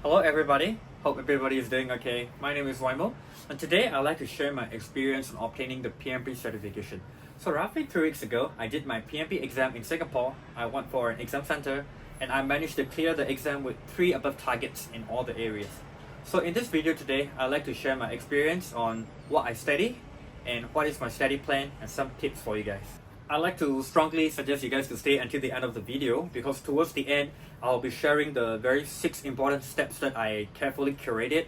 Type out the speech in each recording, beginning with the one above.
Hello everybody, hope everybody is doing okay. My name is Waimo, and today I'd like to share my experience on obtaining the PMP certification. So roughly 3 weeks ago, I did my PMP exam in Singapore. I went for an exam center and I managed to clear the exam with 3 above targets in all the areas. So in this video today, I'd like to share my experience on what I study and what is my study plan and some tips for you guys. I'd like to strongly suggest you guys to stay until the end of the video because towards the end, I'll be sharing the very 6 important steps that I carefully curated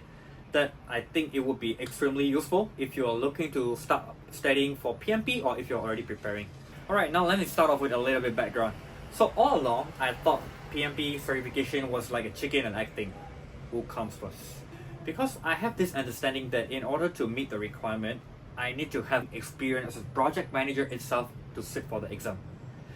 that I think it would be extremely useful if you are looking to start studying for PMP or if you're already preparing. Alright, now let me start off with a little bit background. So all along, I thought PMP certification was like a chicken and egg thing. Who comes first? Because I have this understanding that in order to meet the requirement, I need to have experience as a project manager itself to sit for the exam.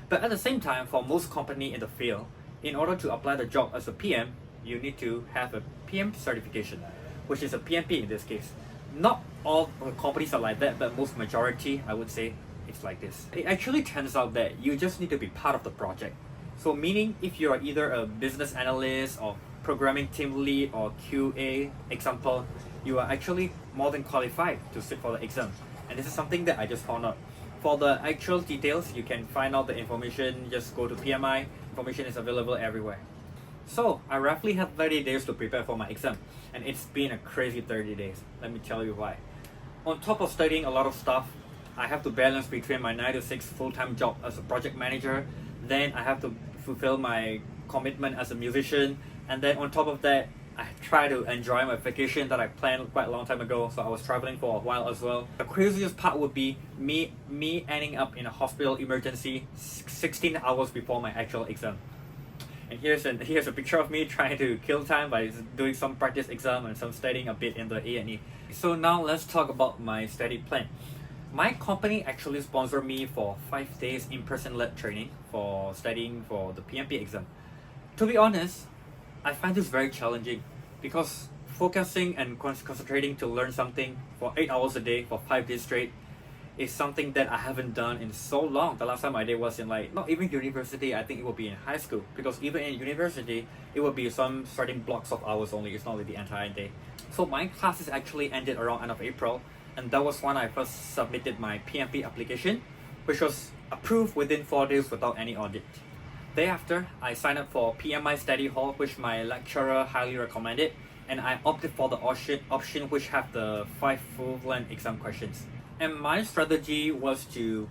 But at the same time, for most company in the field, in order to apply the job as a PM, you need to have a PM certification, which is a PMP in this case. Not all companies are like that, but most majority, I would say, it's like this. It actually turns out that you just need to be part of the project. So meaning if you are either a business analyst or programming team lead or QA example, you are actually more than qualified to sit for the exam. And this is something that I just found out. For the actual details, you can find out the information, just go to PMI, information is available everywhere. So, I roughly have 30 days to prepare for my exam, and it's been a crazy 30 days. Let me tell you why. On top of studying a lot of stuff, I have to balance between my 9 to 6 full-time job as a project manager, then I have to fulfill my commitment as a musician, and then on top of that, I try to enjoy my vacation that I planned quite a long time ago, so I was traveling for a while as well. The craziest part would be me ending up in a hospital emergency 16 hours before my actual exam. And here's a picture of me trying to kill time by doing some practice exam and some studying a bit in the A&E. So now let's talk about my study plan. My company actually sponsored me for 5 days in-person led training for studying for the PMP exam. To be honest, I find this very challenging because focusing and concentrating to learn something for 8 hours a day for 5 days straight is something that I haven't done in so long. The last time I did was in not even university, I think it would be in high school, because even in university, it would be some certain blocks of hours only, it's not like the entire day. So my classes actually ended around end of April, and that was when I first submitted my PMP application, which was approved within 4 days without any audit. Thereafter, I signed up for PMI Study Hall, which my lecturer highly recommended, and I opted for the option which have the 5 full-length exam questions. And my strategy was to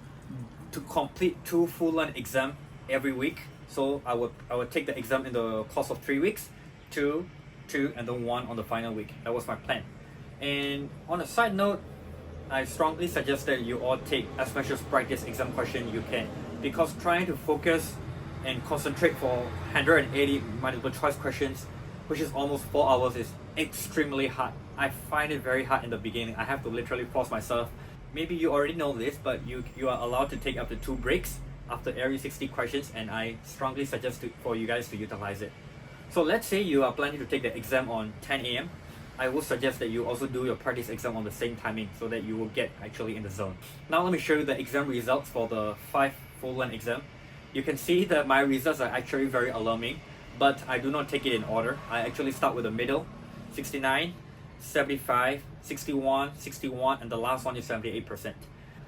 complete 2 full-length exams every week. So I would take the exam in the course of 3 weeks, 2, and then 1 on the final week. That was my plan. And on a side note, I strongly suggest that you all take as much as practice exam question you can, because trying to focus and concentrate for 180 multiple choice questions, which is almost 4 hours, is extremely hard. I find it very hard in the beginning. I have to literally force myself. Maybe you already know this, but you are allowed to take up to 2 breaks after every 60 questions, and I strongly suggest for you guys to utilize it. So let's say you are planning to take the exam on 10 a.m. I would suggest that you also do your practice exam on the same timing so that you will get actually in the zone. Now let me show you the exam results for the 5 full-length exam. You can see that my results are actually very alarming, but I do not take it in order. I actually start with the middle, 69, 75, 61, 61, and the last one is 78%.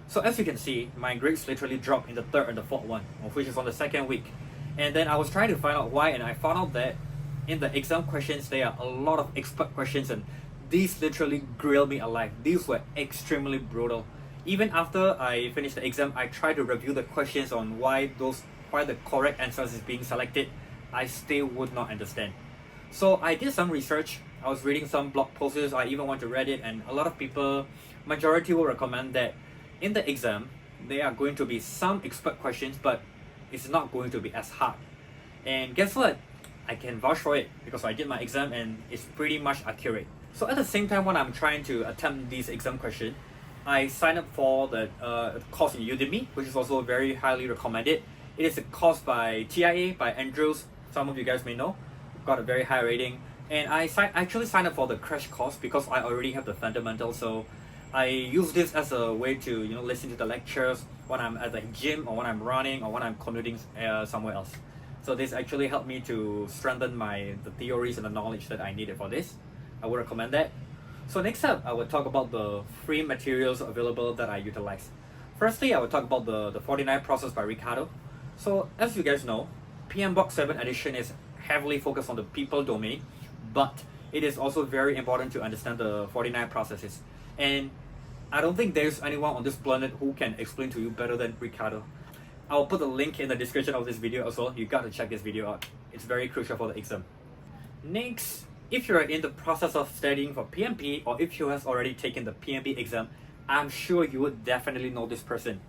So as you can see, my grades literally dropped in the 3rd and the 4th one, which is on the 2nd week. And then I was trying to find out why, and I found out that in the exam questions, there are a lot of expert questions, and these literally grilled me alive. These were extremely brutal. Even after I finished the exam, I tried to review the questions on why the correct answers is being selected. I still would not understand. So I did some research. I was reading some blog posts. I even went to Reddit, and a lot of people, majority will recommend that in the exam, there are going to be some expert questions, but it's not going to be as hard. And guess what? I can vouch for it because I did my exam and it's pretty much accurate. So at the same time when I'm trying to attempt these exam questions, I signed up for the course in Udemy, which is also very highly recommended. It is a course by TIA, by Andrews. Some of you guys may know. Got a very high rating. And I actually signed up for the crash course because I already have the fundamentals. So I use this as a way to listen to the lectures when I'm at the gym or when I'm running or when I'm commuting somewhere else. So this actually helped me to strengthen the theories and the knowledge that I needed for this. I would recommend that. So next up, I will talk about the free materials available that I utilize. Firstly, I will talk about the 49 process by Ricardo. So as you guys know, PM Box 7 edition is heavily focused on the people domain, but it is also very important to understand the 49 processes. And I don't think there's anyone on this planet who can explain to you better than Ricardo. I'll put the link in the description of this video as well. You got to check this video out. It's very crucial for the exam. Next, if you're in the process of studying for PMP, or if you have already taken the PMP exam, I'm sure you would definitely know this person.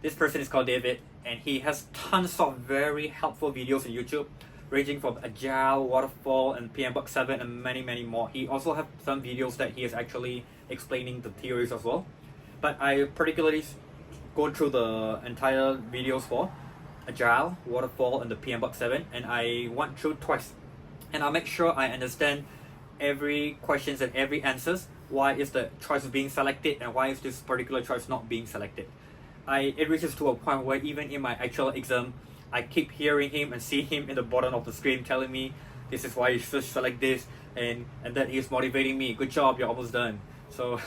This person is called David, and he has tons of very helpful videos on YouTube, ranging from Agile, Waterfall, and PM Box 7, and many more. He also has some videos that he is actually explaining the theories as well. But I particularly go through the entire videos for Agile, Waterfall, and the PM Box 7, and I went through twice. And I'll make sure I understand every questions and every answers. Why is the choice being selected, and why is this particular choice not being selected? It reaches to a point where even in my actual exam, I keep hearing him and see him in the bottom of the screen telling me this is why you should select this, and that he's motivating me. Good job, you're almost done. So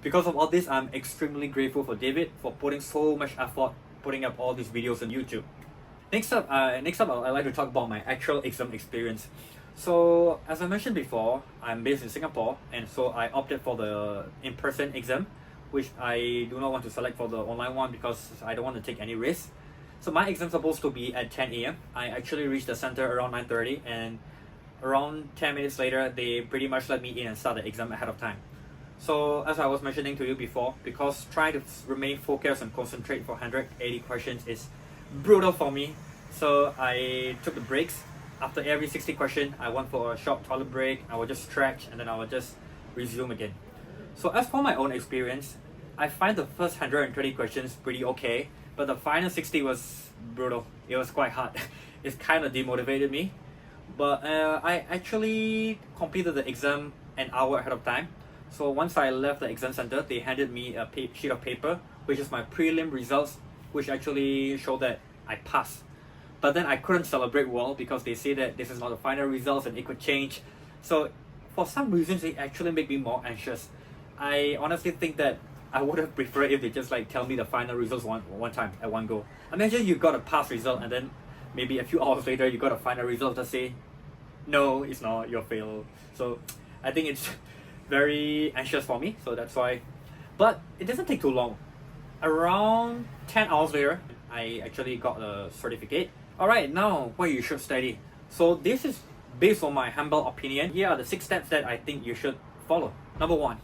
because of all this, I'm extremely grateful for David for putting so much effort putting up all these videos on YouTube. Next up, I'd like to talk about my actual exam experience. So as I mentioned before, I'm based in Singapore, and so I opted for the in-person exam, which I do not want to select for the online one because I don't want to take any risk. So my exam is supposed to be at 10 a.m. I actually reached the center around 9:30, and around 10 minutes later, they pretty much let me in and start the exam ahead of time. So as I was mentioning to you before, because trying to remain focused and concentrate for 180 questions is brutal for me, so I took the breaks. After every 60 question, I went for a short toilet break. I would just stretch, and then I would just resume again. So as for my own experience, I find the first 130 questions pretty okay, but the final 60 was brutal. It was quite hard. It kind of demotivated me. But I actually completed the exam an hour ahead of time. So once I left the exam center, they handed me a sheet of paper, which is my prelim results, which actually showed that I passed. But then I couldn't celebrate well because they say that this is not the final results and it could change. So for some reasons, it actually made me more anxious. I honestly think that I would have preferred if they just like tell me the final results one time at one go. Imagine you got a pass result, and then maybe a few hours later you got a final result that say, no, it's not, you're failed. So I think it's very anxious for me, so that's why. But it doesn't take too long. Around 10 hours later, I actually got a certificate. Alright, now what you should study. So this is based on my humble opinion. Here are the 6 steps that I think you should follow. Number 1,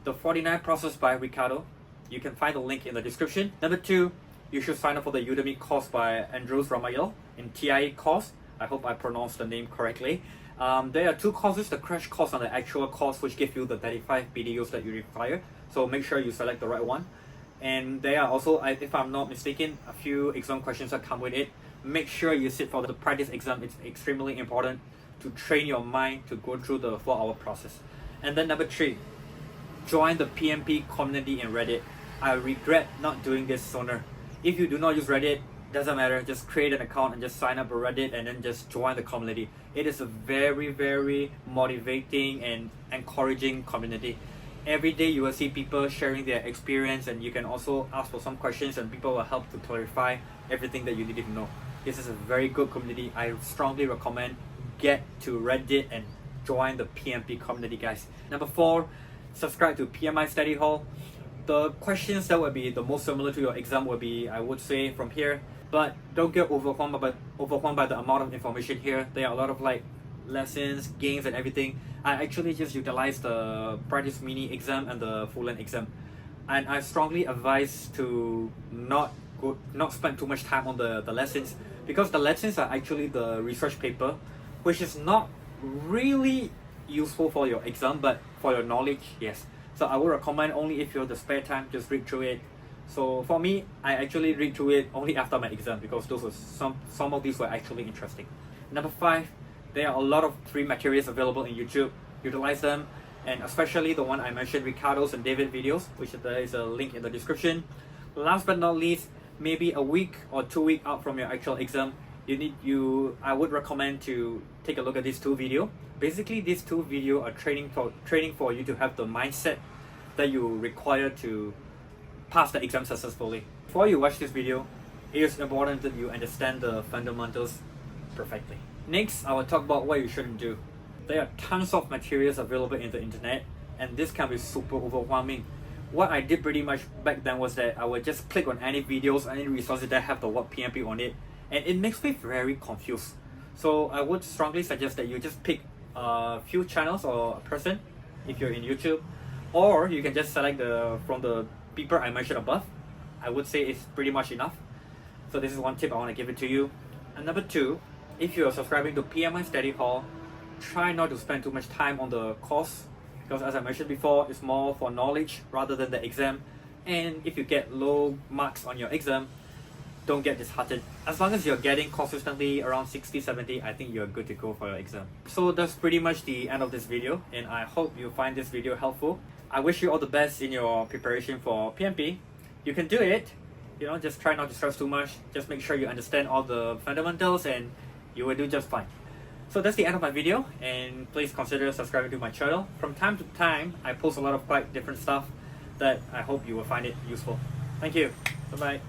the 49 process by Ricardo. You can find the link in the description. Number 2, you should sign up for the Udemy course by Ramdayal in TIA course. I hope I pronounced the name correctly. There are 2 courses, the crash course and the actual course, which give you the 35 videos that you require. So make sure you select the right one. And there are also, if I'm not mistaken, a few exam questions that come with it. Make sure you sit for the practice exam. It's extremely important to train your mind to go through the 4-hour process. And then number 3, join the PMP community in Reddit. I regret not doing this sooner. If you do not use Reddit, doesn't matter, just create an account and just sign up for Reddit and then just join the community. It is a very motivating and encouraging community. Every day you will see people sharing their experience, and you can also ask for some questions and people will help to clarify everything that you need to know. This is a very good community. I strongly recommend get to Reddit and join the PMP community, guys. Number 4, subscribe to PMI Study Hall. The questions that will be the most similar to your exam will be, I would say, from here. But don't get overwhelmed by the amount of information here. There are a lot of like lessons, games, and everything. I actually just utilize the practice mini exam and the full-length exam, and I strongly advise to not spend too much time on the lessons, because the lessons are actually the research paper, which is not really useful for your exam, but for your knowledge, yes. So I would recommend only if you have the spare time, just read through it. So for me, I actually read through it only after my exam, because those were some of these were actually interesting. Number 5, there are a lot of free materials available in YouTube. Utilize them, and especially the one I mentioned, Ricardo's and David videos, which there is a link in the description. Last but not least, maybe a week or 2 weeks out from your actual exam, I would recommend to take a look at these two videos. Basically, these two videos are training for you to have the mindset that you require to pass the exam successfully. Before you watch this video, it is important that you understand the fundamentals perfectly. Next, I will talk about what you shouldn't do. There are tons of materials available in the internet, and this can be super overwhelming. What I did pretty much back then was that I would just click on any videos, any resources that have the word PMP on it, and it makes me very confused. So I would strongly suggest that you just pick a few channels or a person if you're in YouTube, or you can just select from the people I mentioned above. I would say it's pretty much enough. So this is one tip I want to give it to you. And number two, if you are subscribing to PMI Study Hall, try not to spend too much time on the course, because as I mentioned before, it's more for knowledge rather than the exam. And if you get low marks on your exam, don't get disheartened. As long as you're getting consistently around 60-70, I think you're good to go for your exam. So that's pretty much the end of this video, and I hope you find this video helpful. I wish you all the best in your preparation for PMP. You can do it. Just try not to stress too much. Just make sure you understand all the fundamentals and you will do just fine. So that's the end of my video, and please consider subscribing to my channel. From time to time, I post a lot of quite different stuff that I hope you will find it useful. Thank you. Bye-bye.